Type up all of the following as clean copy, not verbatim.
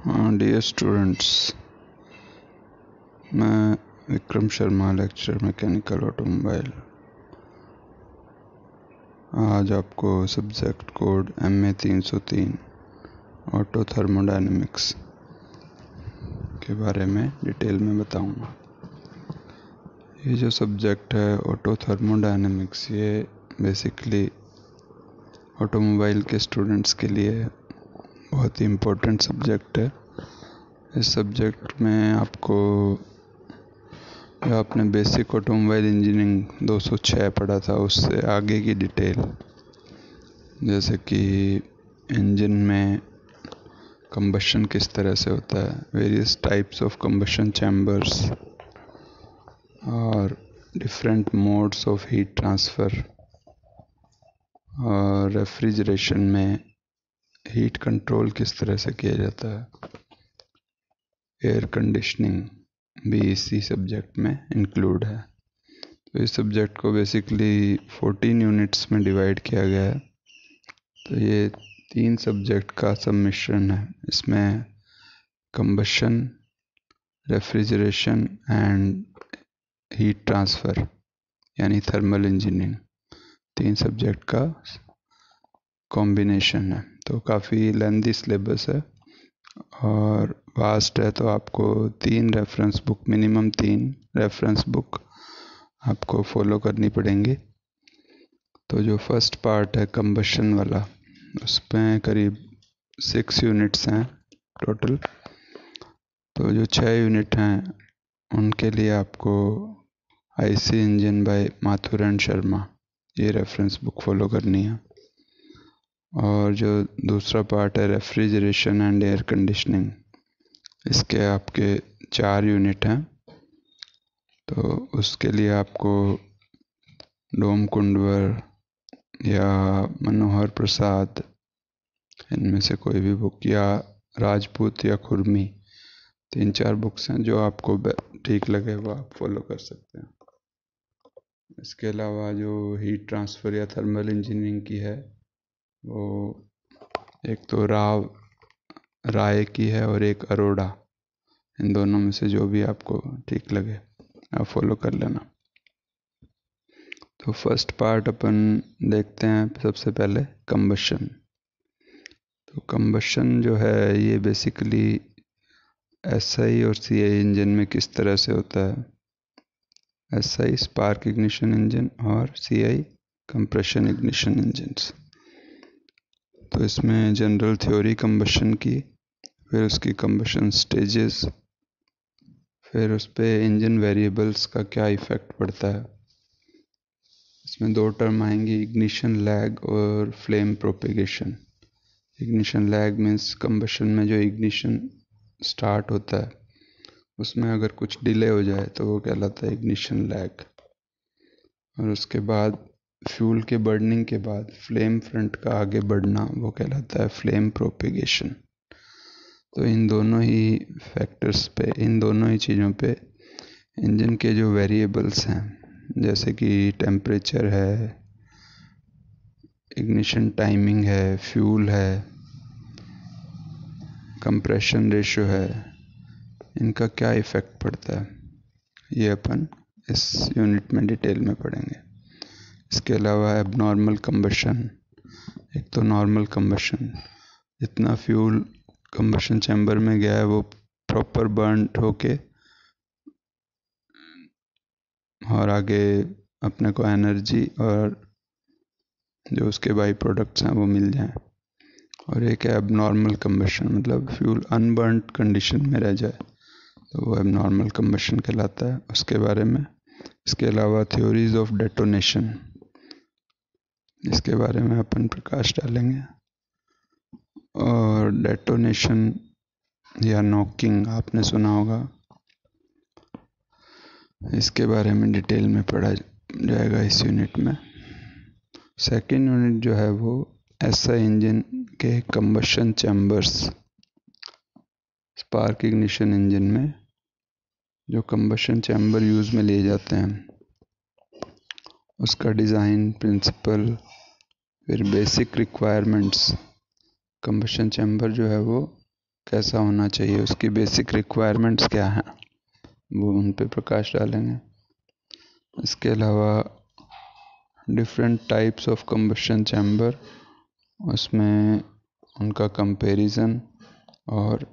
हाँ dear students, मैं Vikram Sharma, lecturer mechanical automobile. आज आपको subject code MA 303 auto thermodynamics के बारे में डिटेल में बताऊंगा। ये जो सब्जेक्ट है ऑटो थर्मोडायनेमिक्स, ये बेसिकली ऑटोमोबाइल के स्टूडेंट्स के लिए बहुत ही इम्पोर्टेंट सब्जेक्ट है। इस सब्जेक्ट में आपको जो आपने बेसिक ऑटोमोबाइल इंजीनियरिंग 206 पढ़ा था उससे आगे की डिटेल, जैसे कि इंजन में कंबशन किस तरह से होता है, various types of combustion chambers और different modes of heat transfer, और रेफ्रिजरेशन में हीट कंट्रोल किस तरह से किया जाता है, एयर कंडीशनिंग भी इसी सब्जेक्ट में इंक्लूड है। तो इस सब्जेक्ट को बेसिकली 14 यूनिट्स में डिवाइड किया गया है। तो ये 3 सब्जेक्ट का सम्मिश्रण है। इसमें combustion, refrigeration and heat transfer यानी थर्मल इंजीनियरिंग, 3 सब्जेक्ट का कॉम्बिनेशन है। तो काफ़ी लेंथी सिलेबस है और वास्ट है। तो आपको 3 reference book, minimum 3 reference book आपको फॉलो करनी पड़ेंगी। तो जो फर्स्ट पार्ट है कंबशन वाला, उसमें करीब 6 यूनिट्स हैं टोटल। तो जो 6 यूनिट हैं उनके लिए आपको IC engine by Mathur and Sharma, ये रेफरेंस बुक फॉलो करनी है। और जो दूसरा पार्ट है रेफ्रिजरेशन एंड एयर कंडीशनिंग, इसके आपके 4 यूनिट हैं। तो उसके लिए आपको डोम कुंडवर या मनोहर प्रसाद, इनमें से कोई भी बुक, या राजपूत या खुरमी, 3-4 बुक्स हैं जो आपको ठीक लगे वो आप फॉलो कर सकते हैं। इसके अलावा जो हीट ट्रांसफ़र या थर्मल इंजीनियरिंग की है, वो एक तो राय की है और एक अरोड़ा। इन दोनों में से जो भी आपको ठीक लगे आप फॉलो कर लेना। तो फर्स्ट पार्ट अपन देखते हैं सबसे पहले कंबशन। तो कंबशन जो है ये बेसिकली SI और CI इंजन में किस तरह से होता है। SI स्पार्क इग्निशन इंजन और CI कंप्रेशन इग्निशन इंजन्स। तो इसमें जनरल थ्योरी कंबशन की, फिर उसकी कंबशन स्टेजेस, फिर उस पर इंजन वेरिएबल्स का क्या इफ़ेक्ट पड़ता है। इसमें 2 टर्म आएंगी, इग्निशन लैग और flame propagation. Ignition lag means combustion में जो इग्निशन स्टार्ट होता है उसमें अगर कुछ डिले हो जाए तो वो कहलाता है इग्निशन लैग। और उसके बाद फ्यूल के बर्निंग के बाद फ्लेम फ्रंट का आगे बढ़ना, वो कहलाता है फ्लेम प्रोपेगेशन। तो इन दोनों ही फैक्टर्स पे, इन दोनों ही चीज़ों पे इंजन के जो वेरिएबल्स हैं, जैसे कि टेम्परेचर है, इग्निशन टाइमिंग है, फ्यूल है, कंप्रेशन रेशो है, इनका क्या इफ़ेक्ट पड़ता है, ये अपन इस यूनिट में डिटेल में पढ़ेंगे। इसके अलावा एबनॉर्मल कंबशन, एक तो नॉर्मल कंबशन, जितना फ्यूल कंबशन चैम्बर में गया है वो प्रॉपर बर्न होके और आगे अपने को एनर्जी और जो उसके बाई प्रोडक्ट्स हैं वो मिल जाएं। और एक है एबनॉर्मल कंबशन, मतलब फ्यूल अनबर्नड कंडीशन में रह जाए, तो वो एबनॉर्मल कंबशन कहलाता है। उसके बारे में, इसके अलावा थ्योरीज ऑफ डेटोनेशन, इसके बारे में अपन प्रकाश डालेंगे। और डेटोनेशन या नॉकिंग आपने सुना होगा, इसके बारे में डिटेल में पढ़ा जाएगा इस यूनिट में। सेकेंड यूनिट जो है वो SI इंजन के combustion chambers, spark ignition engine में जो कंबशन चैम्बर यूज़ में लिए जाते हैं उसका डिज़ाइन प्रिंसिपल, फिर बेसिक रिक्वायरमेंट्स, कंबशन चैम्बर जो है वो कैसा होना चाहिए, उसकी बेसिक रिक्वायरमेंट्स क्या हैं, वो उन पे प्रकाश डालेंगे। इसके अलावा different types of combustion chamber, उसमें उनका कंपैरिजन, और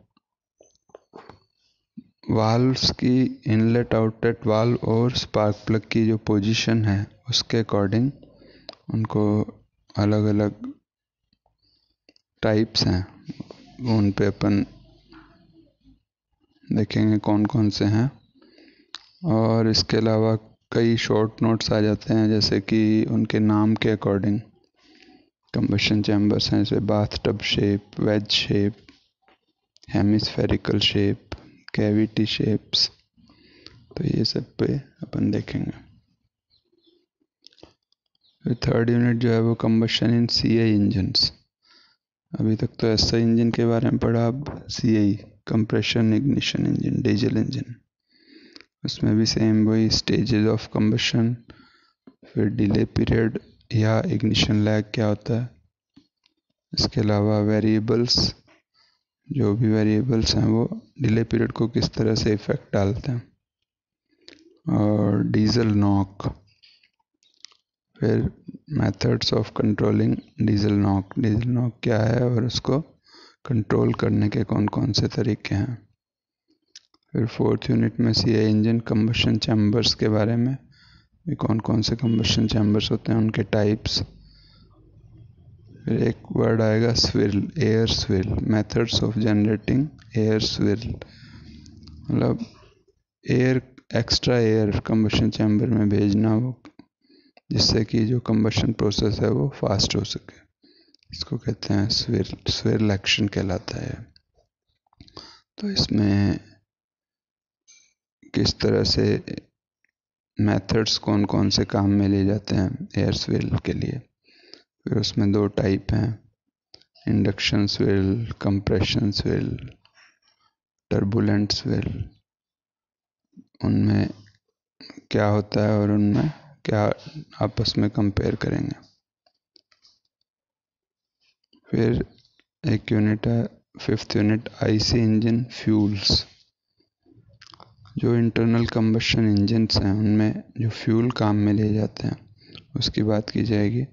वाल्व्स की इनलेट आउटलेट वाल्व और स्पार्क प्लग की जो पोजीशन है उसके अकॉर्डिंग उनको अलग अलग टाइप्स हैं, उन पे अपन देखेंगे कौन कौन से हैं। और इसके अलावा कई शॉर्ट नोट्स आ जाते हैं, जैसे कि उनके नाम के अकॉर्डिंग कंबशन चैम्बर्स हैं, जैसे bathtub shape, veg shape, hemispherical shape, cavity shapes. तो ये सब पे अपन देखेंगे। फिर थर्ड यूनिट जो है वो कंबशन इन सीआई इंजन्स। अभी तक तो एसआई इंजन के बारे में पढ़ा, अब CI compression ignition engine, diesel engine, उसमें भी सेम वही स्टेजेस ऑफ कंबशन, फिर डिले पीरियड या इग्निशन लैग क्या होता है। इसके अलावा वेरिएबल्स, जो भी वेरिएबल्स हैं वो डिले पीरियड को किस तरह से इफेक्ट डालते हैं, और डीजल नॉक। फिर methods of controlling diesel knock, diesel knock क्या है और उसको कंट्रोल करने के कौन कौन से तरीके हैं। फिर फोर्थ यूनिट में सीआई इंजन कंबशन चैम्बर्स के बारे में, भी कौन कौन से कंबशन चैम्बर्स होते हैं, उनके टाइप्स। फिर एक वर्ड आएगा swirl, air swirl, methods of generating air swirl, मतलब air, extra air combustion chamber में भेजना, वो जिससे कि जो कंबशन प्रोसेस है वो फास्ट हो सके, इसको कहते हैं स्विर्ल, स्विर्ल एक्शन कहलाता है। तो इसमें किस तरह से मेथड्स कौन कौन से काम में ले जाते हैं एयर स्विर्ल के लिए। फिर उसमें दो टाइप हैं, induction swirl, compression swirl, turbulent swirl. उनमें क्या होता है और उनमें क्या आपस में कंपेयर करेंगे। फिर एक यूनिट है, fifth unit, IC engine fuels. जो इंटरनल कंबशन इंजन्स हैं उनमें जो फ्यूल काम में ले जाते हैं उसकी बात की जाएगी।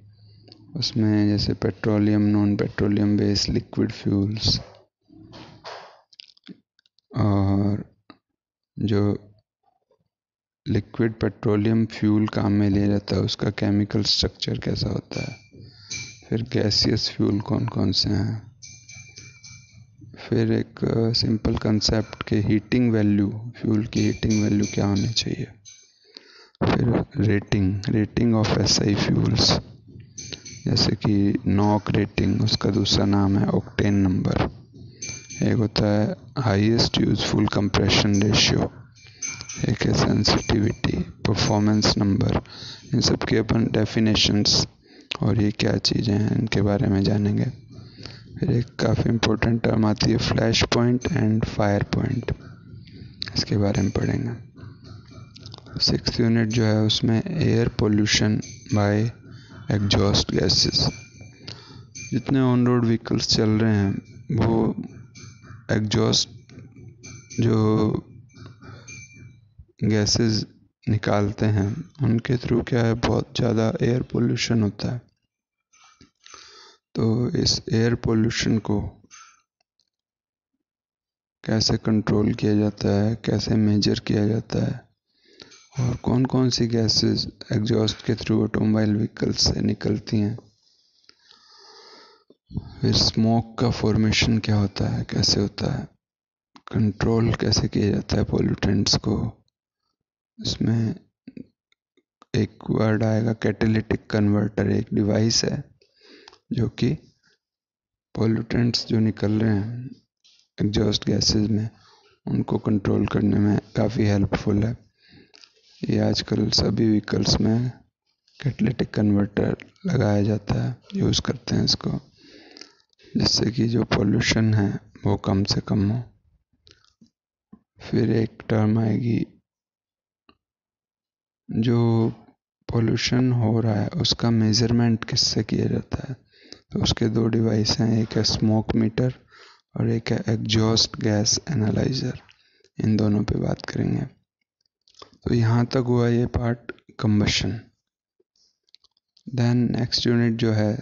उसमें जैसे petroleum, non petroleum based liquid fuels, और जो लिक्विड पेट्रोलियम फ्यूल काम में ले जाता है उसका केमिकल स्ट्रक्चर कैसा होता है। फिर गैसियस फ्यूल कौन कौन से हैं। फिर एक सिंपल कंसेप्ट के हीटिंग वैल्यू, फ्यूल की हीटिंग वैल्यू क्या होनी चाहिए। फिर रेटिंग ऑफ एसआई फ्यूल्स, जैसे कि नॉक रेटिंग, उसका दूसरा नाम है ऑक्टेन नंबर। एक होता है हाईएस्ट यूजफुल कंप्रेशन रेशियो, एक है सेंसिटिविटी, परफॉर्मेंस नंबर। इन सब के अपन डेफिनेशंस और ये क्या चीज़ें हैं इनके बारे में जानेंगे। फिर एक काफ़ी इम्पोर्टेंट टर्म आती है flash point and fire point, इसके बारे में पढ़ेंगे। सिक्स्थ यूनिट जो है उसमें air pollution by exhaust gases. जितने ऑन रोड व्हीकल्स चल रहे हैं वो एग्जॉस्ट जो गैसेस निकालते हैं उनके थ्रू क्या है, बहुत ज़्यादा एयर पोल्यूशन होता है। तो इस एयर पोल्यूशन को कैसे कंट्रोल किया जाता है, कैसे मेजर किया जाता है, और कौन कौन सी गैसेस एग्जॉस्ट के थ्रू ऑटोमोबाइल व्हीकल्स से निकलती हैं। फिर स्मोक का फॉर्मेशन क्या होता है, कैसे होता है, कंट्रोल कैसे किया जाता है पोल्यूटेंट्स को। इसमें एक वर्ड आएगा कैटेलिटिक कन्वर्टर, एक डिवाइस है जो कि पोल्यूटेंट्स जो निकल रहे हैं एग्जॉस्ट गैसेस में उनको कंट्रोल करने में काफ़ी हेल्पफुल है। ये आजकल सभी व्हीकल्स में कैटेलिटिक कन्वर्टर लगाया जाता है, यूज़ करते हैं इसको, जिससे कि जो पोल्यूशन है वो कम से कम हो। फिर एक टर्म आएगी, जो पोल्यूशन हो रहा है उसका मेज़रमेंट किससे किया जाता है। तो उसके दो डिवाइस हैं, एक है स्मोक मीटर और एक है एग्जॉस्ट गैस एनालाइज़र। इन दोनों पे बात करेंगे। तो यहाँ तक हुआ ये part combustion. Then next unit जो है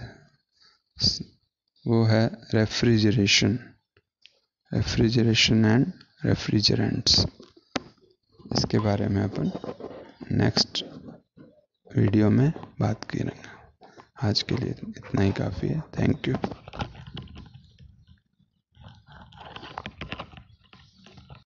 वो है रेफ्रिजरेशन एंड रेफ्रिजरेंट्स। इसके बारे में अपन नेक्स्ट वीडियो में बात करेंगे। आज के लिए इतना ही काफ़ी है। Thank you.